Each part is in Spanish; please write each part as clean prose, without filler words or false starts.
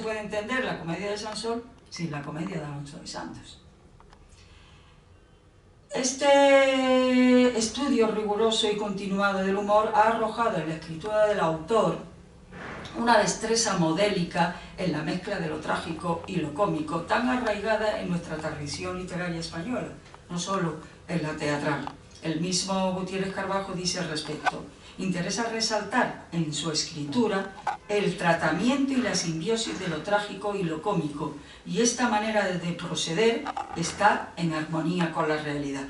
puede entender la comedia de Sansón sin la comedia de Alonso de Santos. Este estudio riguroso y continuado del humor ha arrojado en la escritura del autor una destreza modélica en la mezcla de lo trágico y lo cómico, tan arraigada en nuestra tradición literaria española, no solo en la teatral. El mismo Gutiérrez Carbajo dice al respecto: interesa resaltar en su escritura el tratamiento y la simbiosis de lo trágico y lo cómico, y esta manera de proceder está en armonía con la realidad.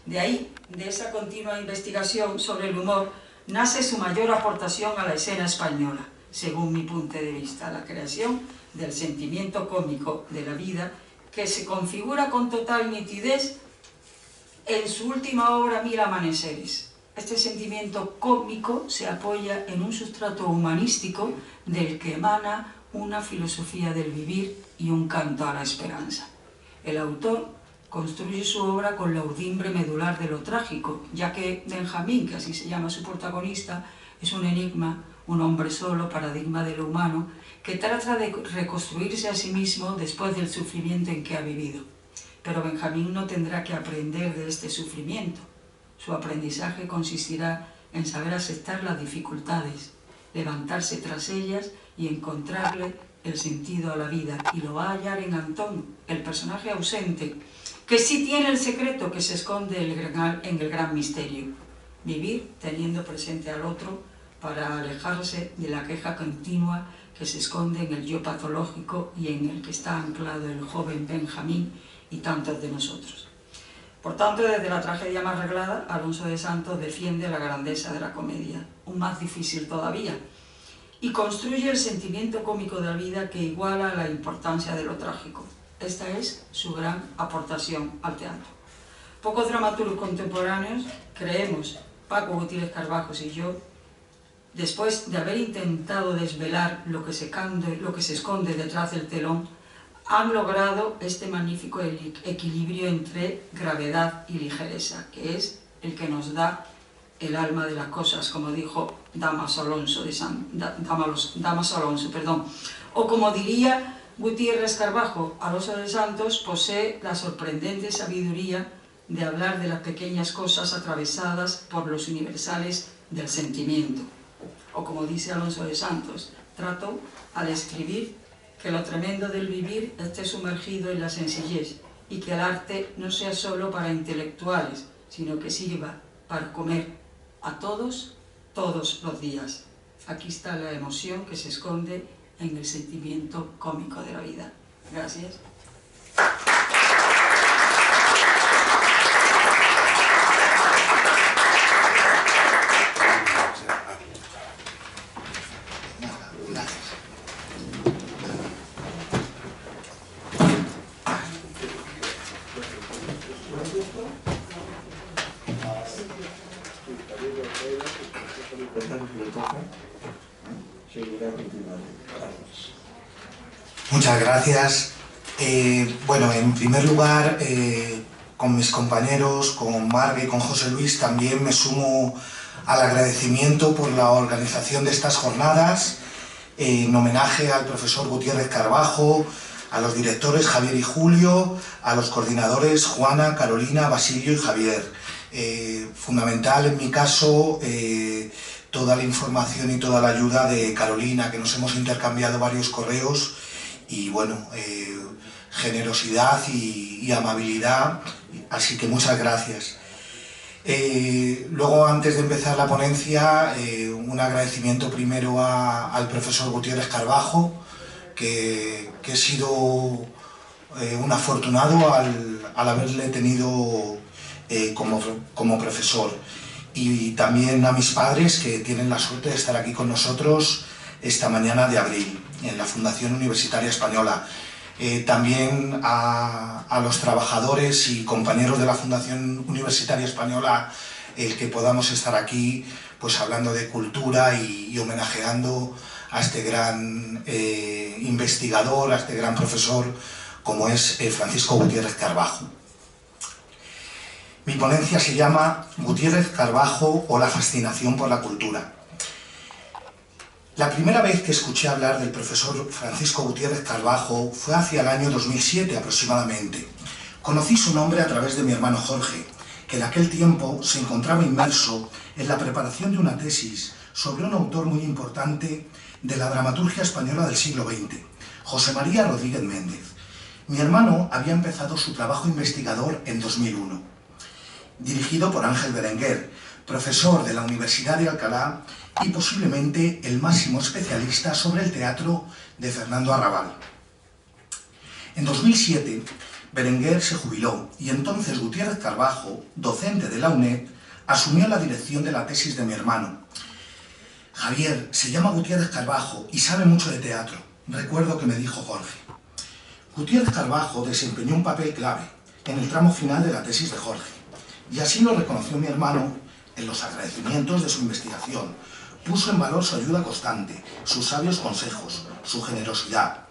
De ahí, de esa continua investigación sobre el humor, nace su mayor aportación a la escena española, según mi punto de vista, la creación del sentimiento cómico de la vida, que se configura con total nitidez en su última obra Mil amaneceres. Este sentimiento cómico se apoya en un sustrato humanístico del que emana una filosofía del vivir y un canto a la esperanza. El autor construye su obra con la urdimbre medular de lo trágico, ya que Benjamín, que así se llama su protagonista, es un enigma, un hombre solo, paradigma de lo humano, que trata de reconstruirse a sí mismo después del sufrimiento en que ha vivido. Pero Benjamín no tendrá que aprender de este sufrimiento. Su aprendizaje consistirá en saber aceptar las dificultades, levantarse tras ellas y encontrarle el sentido a la vida. Y lo va a hallar en Antón, el personaje ausente, que sí tiene el secreto que se esconde en el gran misterio: vivir teniendo presente al otro para alejarse de la queja continua que se esconde en el yo patológico y en el que está anclado el joven Benjamín y tantos de nosotros. Por tanto, desde la tragedia más reglada, Alonso de Santos defiende la grandeza de la comedia, un más difícil todavía, y construye el sentimiento cómico de la vida que iguala la importancia de lo trágico. Esta es su gran aportación al teatro. Pocos dramaturgos contemporáneos, creemos, Paco Gutiérrez Carbajo y yo, después de haber intentado desvelar lo que se esconde detrás del telón, han logrado este magnífico equilibrio entre gravedad y ligereza, que es el que nos da el alma de las cosas, como dijo Damaso Alonso, o como diría Gutiérrez Carbajo, Alonso de Santos posee la sorprendente sabiduría de hablar de las pequeñas cosas atravesadas por los universales del sentimiento. O como dice Alonso de Santos, trato al escribir que lo tremendo del vivir esté sumergido en la sencillez y que el arte no sea solo para intelectuales, sino que sirva para comer a todos, todos los días. Aquí está la emoción que se esconde en el sentimiento cómico de la vida. Gracias. Muchas gracias. Bueno, en primer lugar, con mis compañeros, con Marga y con José Luis, también me sumo al agradecimiento por la organización de estas jornadas, en homenaje al profesor Gutiérrez Carbajo, a los directores Javier y Julio, a los coordinadores Juana, Carolina, Basilio y Javier. Fundamental en mi caso toda la información y toda la ayuda de Carolina, que nos hemos intercambiado varios correos, y bueno, generosidad y amabilidad, así que muchas gracias. Luego, antes de empezar la ponencia, un agradecimiento primero al profesor Gutiérrez Carbajo, que he sido un afortunado al haberle tenido como profesor, y también a mis padres, que tienen la suerte de estar aquí con nosotros esta mañana de abril en la Fundación Universitaria Española. También a los trabajadores y compañeros de la Fundación Universitaria Española, el que podamos estar aquí pues hablando de cultura y homenajeando a este gran investigador, a este gran profesor como es Francisco Gutiérrez Carbajo. Mi ponencia se llama Gutiérrez Carbajo o la fascinación por la cultura. La primera vez que escuché hablar del profesor Francisco Gutiérrez Carbajo fue hacia el año 2007 aproximadamente. Conocí su nombre a través de mi hermano Jorge, que en aquel tiempo se encontraba inmerso en la preparación de una tesis sobre un autor muy importante de la dramaturgia española del siglo XX, José María Rodríguez Méndez. Mi hermano había empezado su trabajo investigador en 2001, dirigido por Ángel Berenguer, profesor de la Universidad de Alcalá y posiblemente el máximo especialista sobre el teatro de Fernando Arrabal. En 2007, Berenguer se jubiló y entonces Gutiérrez Carbajo, docente de la UNED, asumió la dirección de la tesis de mi hermano. Javier se llama Gutiérrez Carbajo y sabe mucho de teatro, recuerdo que me dijo Jorge. Gutiérrez Carbajo desempeñó un papel clave en el tramo final de la tesis de Jorge, y así lo reconoció mi hermano en los agradecimientos de su investigación. Puso en valor su ayuda constante, sus sabios consejos, su generosidad.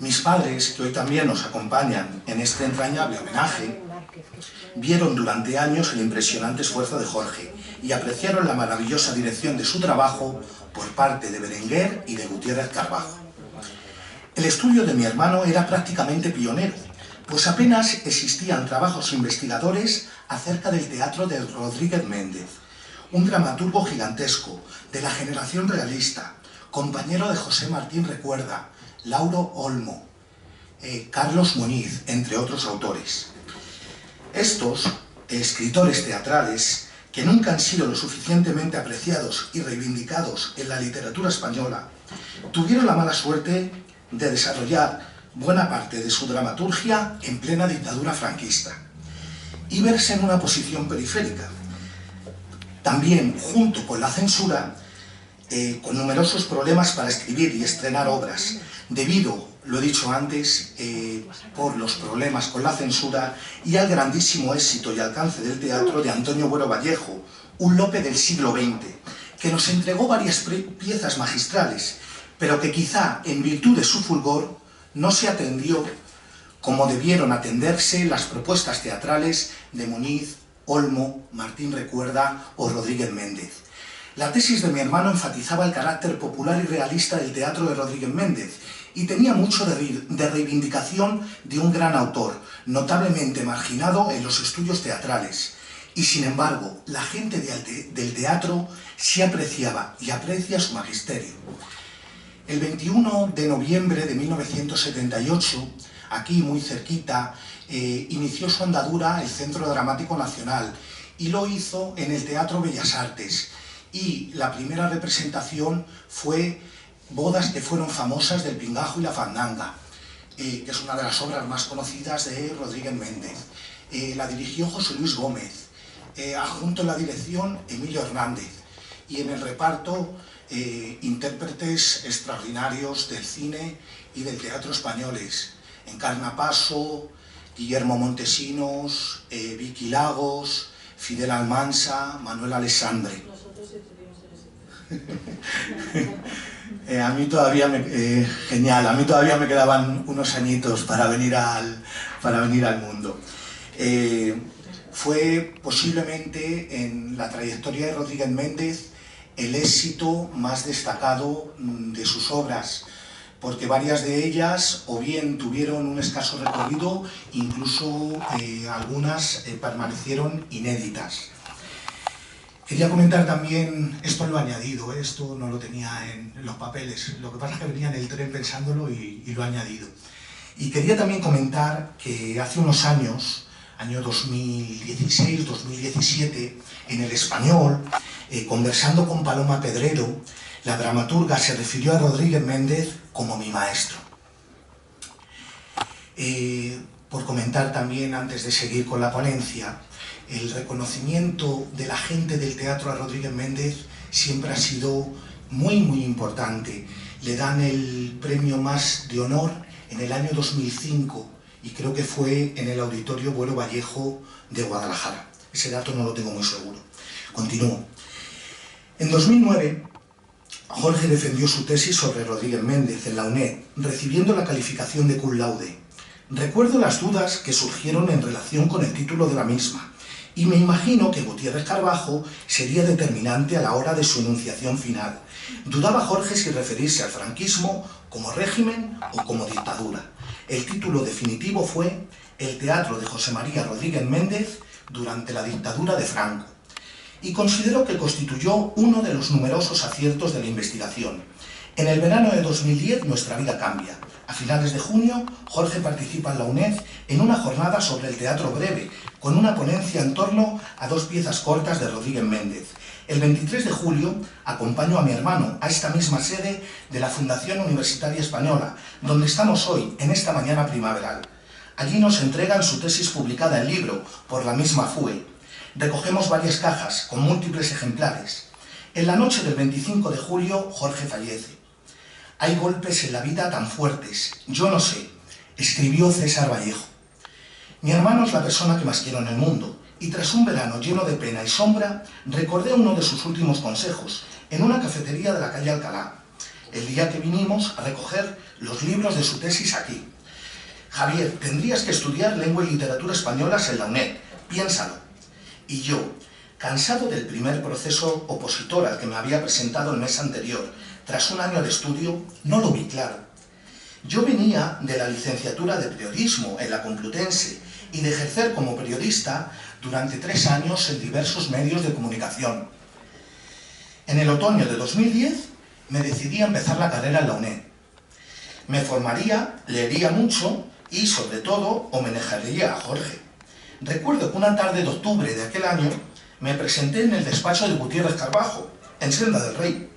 Mis padres, que hoy también nos acompañan en este entrañable homenaje, vieron durante años el impresionante esfuerzo de Jorge y apreciaron la maravillosa dirección de su trabajo por parte de Berenguer y de Gutiérrez Carbajo. El estudio de mi hermano era prácticamente pionero, pues apenas existían trabajos investigadores acerca del teatro de Rodríguez Méndez, un dramaturgo gigantesco de la generación realista, compañero de José Martín Recuerda, Lauro Olmo, Carlos Muñiz, entre otros autores. Estos escritores teatrales, que nunca han sido lo suficientemente apreciados y reivindicados en la literatura española, tuvieron la mala suerte de desarrollar buena parte de su dramaturgia en plena dictadura franquista y verse en una posición periférica. También, junto con la censura, con numerosos problemas para escribir y estrenar obras, debido, lo he dicho antes, por los problemas con la censura y al grandísimo éxito y alcance del teatro de Antonio Buero Vallejo, un Lope del siglo XX, que nos entregó varias piezas magistrales, pero que quizá, en virtud de su fulgor, no se atendió como debieron atenderse las propuestas teatrales de Muñiz, Olmo, Martín Recuerda o Rodríguez Méndez. La tesis de mi hermano enfatizaba el carácter popular y realista del teatro de Rodríguez Méndez y tenía mucho de reivindicación de un gran autor, notablemente marginado en los estudios teatrales. Y sin embargo, la gente del teatro sí apreciaba y aprecia su magisterio. El 21 de noviembre de 1978, aquí muy cerquita, inició su andadura el Centro Dramático Nacional y lo hizo en el Teatro Bellas Artes. Y la primera representación fue Bodas que fueron famosas del Pingajo y la Fandanga, que es una de las obras más conocidas de Rodríguez Méndez. La dirigió José Luis Gómez, adjunto en la dirección Emilio Hernández, y en el reparto intérpretes extraordinarios del cine y del teatro españoles: Encarna Paso, Guillermo Montesinos, Vicky Lagos, Fidel Almansa, Manuel Alessandre. A mí todavía genial, a mí todavía me quedaban unos añitos para venir al mundo. Fue posiblemente en la trayectoria de Rodríguez Méndez el éxito más destacado de sus obras, porque varias de ellas o bien tuvieron un escaso recorrido, incluso algunas permanecieron inéditas. Quería comentar también, esto lo he añadido, esto no lo tenía en los papeles, lo que pasa es que venía en el tren pensándolo y lo he añadido. Y quería también comentar que hace unos años, año 2016-2017, en El Español, conversando con Paloma Pedrero, la dramaturga se refirió a Rodríguez Méndez como mi maestro. Por comentar también, antes de seguir con la ponencia, el reconocimiento de la gente del teatro a Rodríguez Méndez siempre ha sido muy importante. Le dan el premio más de honor en el año 2005 y creo que fue en el Auditorio Buero Vallejo de Guadalajara. Ese dato no lo tengo muy seguro. Continúo. En 2009, Jorge defendió su tesis sobre Rodríguez Méndez en la UNED, recibiendo la calificación de cum laude. Recuerdo las dudas que surgieron en relación con el título de la misma, y me imagino que Gutiérrez Carbajo sería determinante a la hora de su enunciación final. Dudaba Jorge si referirse al franquismo como régimen o como dictadura. El título definitivo fue El teatro de José María Rodríguez Méndez durante la dictadura de Franco, y considero que constituyó uno de los numerosos aciertos de la investigación. En el verano de 2010 nuestra vida cambia. A finales de junio, Jorge participa en la UNED en una jornada sobre el teatro breve, con una ponencia en torno a 2 piezas cortas de Rodríguez Méndez. El 23 de julio acompaño a mi hermano a esta misma sede de la Fundación Universitaria Española, donde estamos hoy, en esta mañana primaveral. Allí nos entregan su tesis publicada en libro por la misma FUE. Recogemos varias cajas con múltiples ejemplares. En la noche del 25 de julio, Jorge fallece. Hay golpes en la vida tan fuertes, yo no sé, escribió César Vallejo. Mi hermano es la persona que más quiero en el mundo, y tras un verano lleno de pena y sombra, recordé uno de sus últimos consejos, en una cafetería de la calle Alcalá, el día que vinimos a recoger los libros de su tesis aquí. Javier, tendrías que estudiar lengua y literatura españolas en la UNED, piénsalo. Y yo, cansado del primer proceso opositor al que me había presentado el mes anterior, tras un año de estudio, no lo vi claro. Yo venía de la licenciatura de periodismo en la Complutense y de ejercer como periodista durante 3 años en diversos medios de comunicación. En el otoño de 2010 me decidí a empezar la carrera en la UNED. Me formaría, leería mucho y, sobre todo, homenajearía a Jorge. Recuerdo que una tarde de octubre de aquel año me presenté en el despacho de Gutiérrez Carbajo, en Senda del Rey.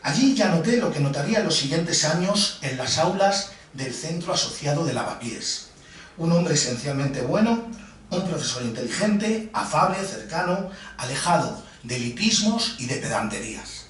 Allí ya noté lo que notaría en los siguientes años en las aulas del Centro Asociado de Lavapiés. Un hombre esencialmente bueno, un profesor inteligente, afable, cercano, alejado de elitismos y de pedanterías.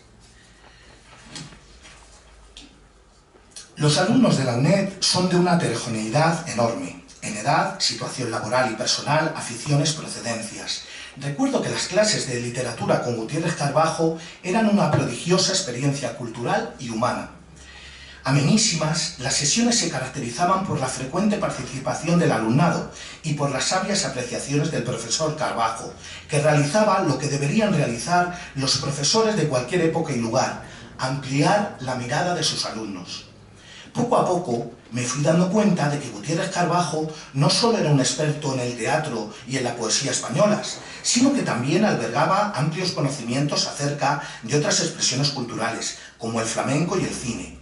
Los alumnos de la UNED son de una heterogeneidad enorme, en edad, situación laboral y personal, aficiones, procedencias. Recuerdo que las clases de literatura con Gutiérrez Carbajo eran una prodigiosa experiencia cultural y humana. Amenísimas, las sesiones se caracterizaban por la frecuente participación del alumnado y por las sabias apreciaciones del profesor Carbajo, que realizaba lo que deberían realizar los profesores de cualquier época y lugar, ampliar la mirada de sus alumnos. Poco a poco me fui dando cuenta de que Gutiérrez Carbajo no solo era un experto en el teatro y en la poesía españolas, sino que también albergaba amplios conocimientos acerca de otras expresiones culturales, como el flamenco y el cine.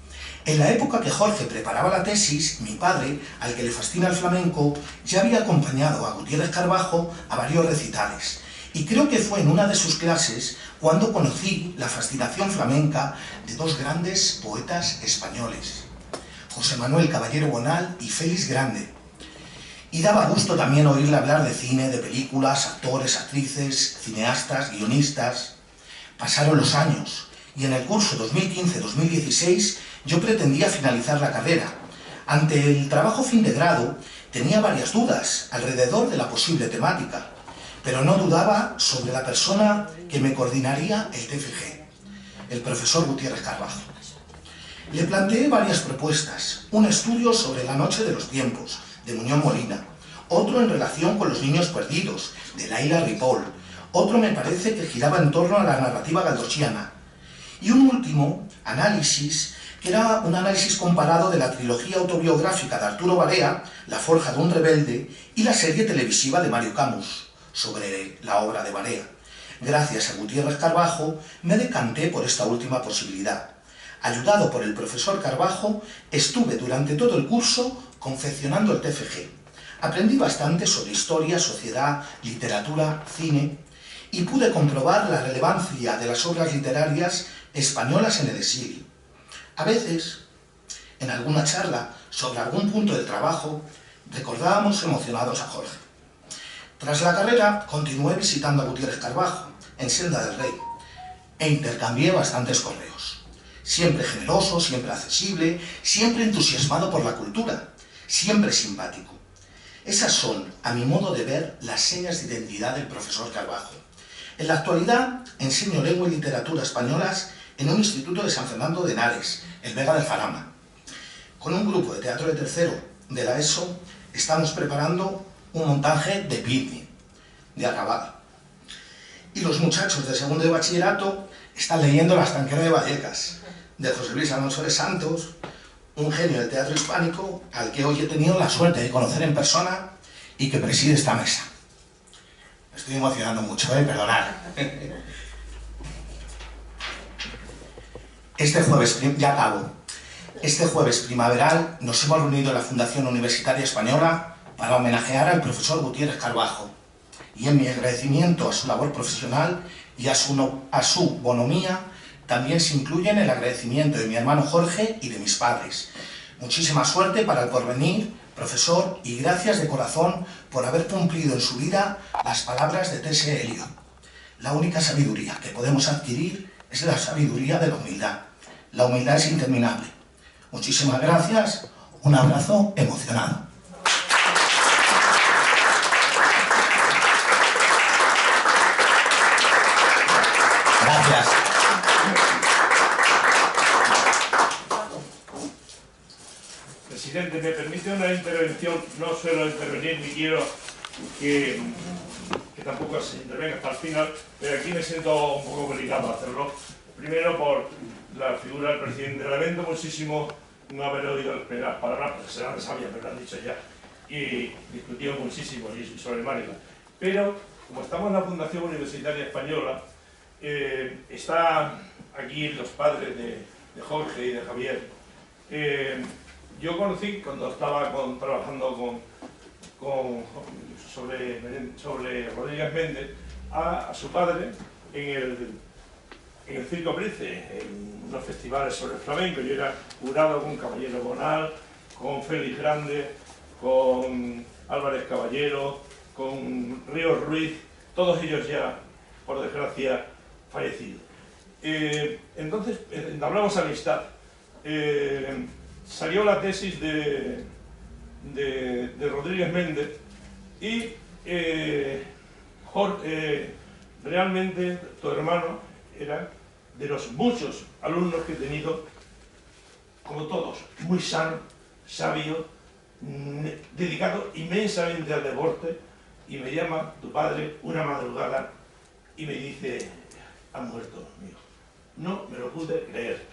En la época que Jorge preparaba la tesis, mi padre, al que le fascina el flamenco, ya había acompañado a Gutiérrez Carbajo a varios recitales. Y creo que fue en una de sus clases cuando conocí la fascinación flamenca de 2 grandes poetas españoles, José Manuel Caballero Bonal y Félix Grande. Y daba gusto también oírle hablar de cine, de películas, actores, actrices, cineastas, guionistas. Pasaron los años y en el curso 2015-2016 yo pretendía finalizar la carrera. Ante el trabajo fin de grado tenía varias dudas alrededor de la posible temática, pero no dudaba sobre la persona que me coordinaría el TFG, el profesor Gutiérrez Carbajo. Le planteé varias propuestas, un estudio sobre La noche de los tiempos, de Muñoz Molina, otro en relación con los niños perdidos, de Laila Ripoll, otro me parece que giraba en torno a la narrativa galdosiana, y un último análisis, que era un análisis comparado de la trilogía autobiográfica de Arturo Barea, La forja de un rebelde, y la serie televisiva de Mario Camus, sobre la obra de Barea. Gracias a Gutiérrez Carbajo, me decanté por esta última posibilidad. Ayudado por el profesor Carbajo, estuve durante todo el curso confeccionando el TFG. Aprendí bastante sobre historia, sociedad, literatura, cine, y pude comprobar la relevancia de las obras literarias españolas en el exilio. A veces, en alguna charla sobre algún punto del trabajo, recordábamos emocionados a Jorge. Tras la carrera, continué visitando a Gutiérrez Carbajo, en Senda del Rey, e intercambié bastantes correos. Siempre generoso, siempre accesible, siempre entusiasmado por la cultura, siempre simpático. Esas son, a mi modo de ver, las señas de identidad del profesor Carbajo. En la actualidad, enseño lengua y literatura españolas en un instituto de San Fernando de Henares, el Vega del Jarama. Con un grupo de teatro de tercero de la ESO, estamos preparando un montaje de Pitney. de acabada. Y los muchachos de segundo de bachillerato están leyendo La estanquera de Vallecas, de José Luis Alonso de Santos, un genio del teatro hispánico al que hoy he tenido la suerte de conocer en persona y que preside esta mesa. Me estoy emocionando mucho, perdonad. Este jueves, ya acabo, este jueves primaveral nos hemos reunido en la Fundación Universitaria Española para homenajear al profesor Gutiérrez Carbajo, y en mi agradecimiento a su labor profesional y a su bonomía también se incluyen el agradecimiento de mi hermano Jorge y de mis padres. Muchísima suerte para el porvenir, profesor, y gracias de corazón por haber cumplido en su vida las palabras de T.S. Eliot. La única sabiduría que podemos adquirir es la sabiduría de la humildad. La humildad es interminable. Muchísimas gracias, un abrazo emocionado. Gracias. Presidente, ¿me permite una intervención? No suelo intervenir ni quiero que tampoco se intervenga hasta el final, pero aquí me siento un poco obligado a hacerlo. Primero por la figura del presidente. Lamento muchísimo no haber oído las palabras, porque serán de sabia, me lo han dicho ya, y discutido muchísimo sobre Málaga. Pero, como estamos en la Fundación Universitaria Española, está aquí los padres de Jorge y de Javier. Yo conocí, cuando estaba trabajando sobre Rodríguez Méndez, a su padre en el Circo Price, en unos festivales sobre el flamenco. Yo era jurado con Caballero Bonal, con Félix Grande, con Álvarez Caballero, con Ríos Ruiz, todos ellos ya, por desgracia, fallecidos. Entonces, hablamos amistad. Salió la tesis de Rodríguez Méndez y Jorge, realmente tu hermano era de los muchos alumnos que he tenido, como todos, muy sano, sabio, dedicado inmensamente al deporte, y me llama tu padre una madrugada y me dice: ha muerto mi hijo. No me lo pude creer.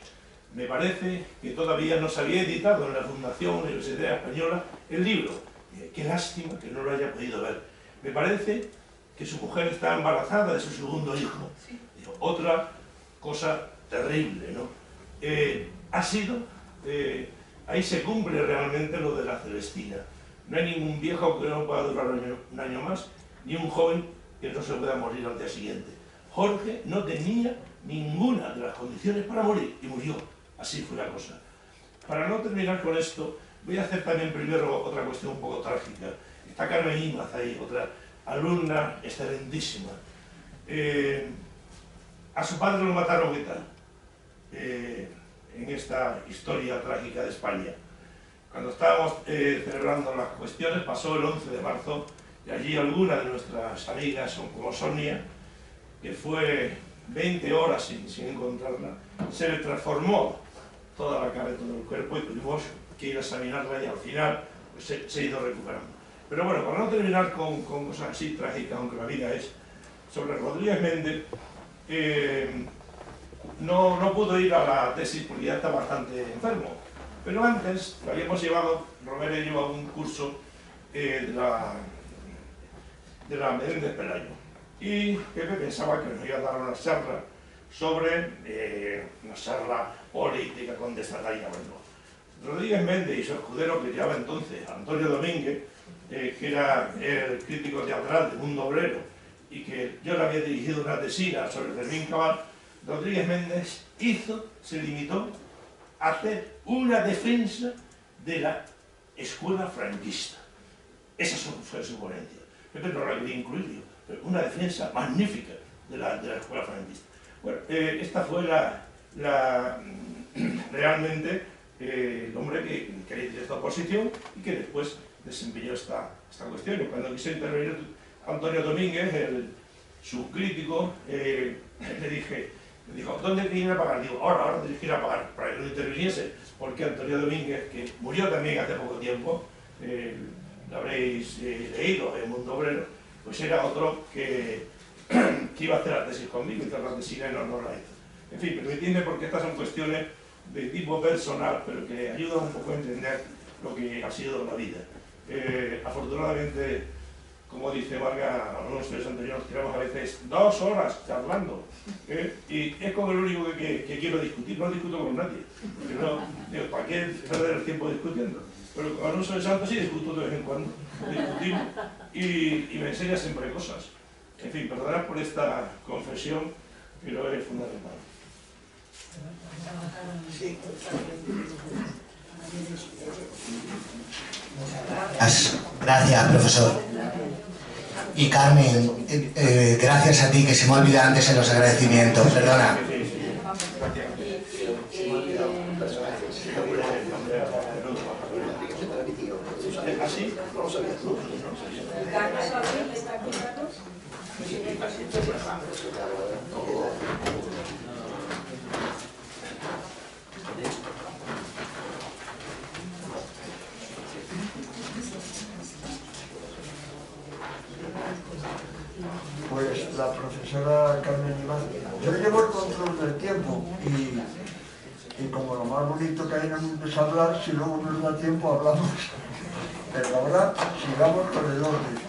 Me parece que todavía no se había editado en la Fundación Universitaria Española el libro. Qué lástima que no lo haya podido ver. Me parece que su mujer está embarazada de su segundo hijo. Otra cosa terrible, ¿no? Ha sido, ahí se cumple realmente lo de la Celestina. No hay ningún viejo que no pueda durar un año más, ni un joven que no se pueda morir al día siguiente. Jorge no tenía ninguna de las condiciones para morir y murió. Así fue la cosa. Para no terminar con esto, voy a hacer también primero otra cuestión un poco trágica. Está Carmen Imaz ahí, otra alumna excelentísima. A su padre lo mataron ¿qué tal? En esta historia trágica de España. Cuando estábamos celebrando las cuestiones, pasó el 11 de marzo, y allí alguna de nuestras amigas, como Sonia, que fue 20 horas sin encontrarla, se le transformó toda la cabeza, todo el cuerpo, y tuvimos que ir a examinarla, y al final pues, se ha ido recuperando. Pero bueno, para no terminar con cosas así trágicas, aunque la vida es, sobre Rodríguez Méndez, no pudo ir a la tesis porque ya está bastante enfermo. Pero antes lo habíamos llevado, Romero y yo, a un curso de la Menéndez Pelayo. Y Pepe pensaba que nos iba a dar una charla sobre una charla política con desatalla. Bueno, Rodríguez Méndez y su escudero, que llevaba entonces Antonio Domínguez, que era el crítico teatral de Mundo Obrero, y que yo le había dirigido una tesina sobre Fermín Cabal, Rodríguez Méndez se limitó a hacer una defensa de la escuela franquista. Esa fue su ponencia. Pepe no la quería incluir, pero una defensa magnífica de la escuela franquista. Bueno, esta fue realmente el hombre que hizo esta oposición y que después desempeñó esta cuestión. Y cuando quiso intervenir Antonio Domínguez, su crítico, me dijo, ¿dónde te ir a pagar? Digo, ahora tienes que ir a pagar, para que no interviniese, porque Antonio Domínguez, que murió también hace poco tiempo, lo habréis leído en Mundo Obrero, pues era otro que iba a hacer la tesis conmigo, hizo la tesina y no la hizo. En fin, permitidme, porque estas son cuestiones de tipo personal, pero que ayudan un poco a entender lo que ha sido la vida. Afortunadamente, como dice Vargas, algunos de los anteriores, tiramos a veces 2 horas charlando, y es con el único que quiero discutir, no discuto con nadie. Digo, ¿para qué perder el tiempo discutiendo? Pero con Alonso de Santos sí discuto de vez en cuando, discutimos, y me enseña siempre cosas. En fin, perdonad por esta confesión, pero es fundamental. Gracias, profesor. Y Carmen, gracias a ti, que se me olvidó antes en los agradecimientos, perdona. Pues la profesora Carmen Iván, yo llevo el control del tiempo y como lo más bonito que hay en el mundo es hablar, si luego nos da tiempo hablamos, pero ahora sigamos con el orden.